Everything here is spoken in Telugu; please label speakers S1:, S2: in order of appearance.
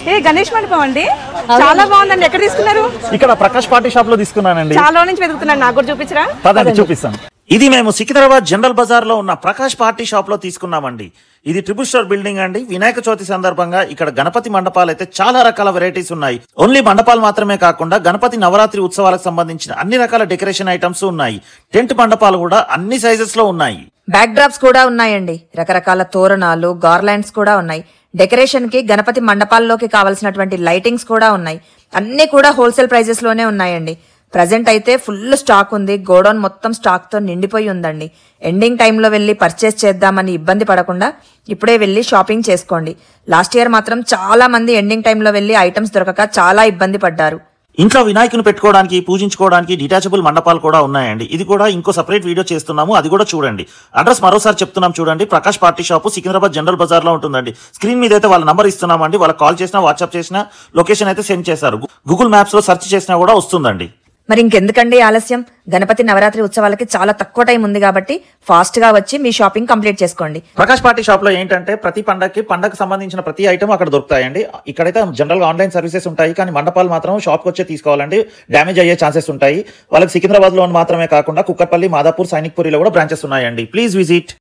S1: ఏ గణేష్ మండపం అండి, చాలా బాగుందండి. ఎక్కడ తీసుకున్నారు?
S2: ఇక్కడ ప్రకాష్ పార్టీ షాప్ లో తీసుకున్నానండి.
S1: చాలా నుంచి వెతుకుతున్నాను, నాకు కూడా చూపించరా?
S2: పదండి చూపిస్తాను. ఇది మేము సికింద్రాబాద్ జనరల్ బజార్ లో ఉన్న ప్రకాష్ పార్టీ షాప్ లో తీసుకున్నామండి. ఇది ట్రిపుల్ స్టోర్ బిల్డింగ్ అండి. వినాయక చవితి సందర్భంగా ఇక్కడ గణపతి మండపాలు అయితే చాలా రకాల వెరైటీస్ ఉన్నాయి. ఓన్లీ మండపాలు మాత్రమే కాకుండా గణపతి నవరాత్రి ఉత్సవాలకు సంబంధించిన అన్ని రకాల డెకరేషన్ ఐటమ్స్ ఉన్నాయి. టెంట్ మండపాలు కూడా అన్ని సైజెస్ లో ఉన్నాయి.
S3: బ్యాక్ డ్రాప్స్ కూడా ఉన్నాయండి. రకరకాల తోరణాలు, గార్లాండ్స్ కూడా ఉన్నాయి. డెకరేషన్ కి గణపతి మండపాల్లోకి కావాల్సినటువంటి లైటింగ్స్ కూడా ఉన్నాయి. అన్ని కూడా హోల్సేల్ ప్రైజెస్ లోనే ఉన్నాయండి. ప్రజెంట్ అయితే ఫుల్ స్టాక్ ఉంది. గోడౌన్ మొత్తం స్టాక్ తో నిండిపోయి ఉందండి. ఎండింగ్ టైంలో వెళ్లి పర్చేస్ చేద్దామని ఇబ్బంది పడకుండా ఇప్పుడే వెళ్లి షాపింగ్ చేసుకోండి. లాస్ట్ ఇయర్ మాత్రం చాలా మంది ఎండింగ్ టైంలో వెళ్లి ఐటమ్స్ దొరకక చాలా ఇబ్బంది పడ్డారు.
S2: ఇంట్లో వినాయకుని పెట్టుకోవడానికి, పూజించుకోవడానికి డిటాచబుల్ మండపాలు కూడా ఉన్నాయండి. ఇది కూడా ఇంకో సెపరేట్ వీడియో చేస్తున్నాము, అది కూడా చూడండి. అడ్రస్ మరోసారి చెప్తున్నాం చూడండి. Prakash party shop Secunderabad General Bazaar లో ఉంటుందండి. స్క్రీన్ మీద అయితే వాళ్ళ నంబర్ ఇస్తున్నామండి. వాళ్ళకి కాల్ చేసినా, వాట్సాప్ చేసినా లొకేషన్ అయితే సెండ్ చేశారు. గూగుల్ మ్యాప్స్ లో సెర్చ్ చేసినా కూడా వస్తుందండి.
S3: మరి ఇంకెందుకండి ఆలస్యం? గణపతి నవరాత్రి ఉత్సవాలకి చాలా తక్కువ టైం ఉంది కాబట్టి ఫాస్ట్ గా వచ్చి మీ షాపింగ్ కంప్లీట్ చేసుకోండి.
S2: ప్రకాష్ పార్టీ షాప్ లో ఏంటంటే ప్రతి పండగకి సంబంధించిన ప్రతి ఐటమ్ అక్కడ దొరుకుతాయండి. ఇక్కడైతే జనరల్ గా ఆన్లైన్ సర్వీసెస్ ఉంటాయి, కానీ మండపాలు మాత్రం షాప్ కి వచ్చే తీసుకోవాలండి. డ్యామేజ్ అయ్యే ఛాన్సెస్ ఉంటాయి. వాళ్ళకి సికింద్రాబాద్ లో మాత్రమే కాకుండా కుక్కట్పల్లి, మాదాపూర్, సైనిక్పూరిలో కూడా బ్రాంచెస్ ఉన్నాయండి. Please visit.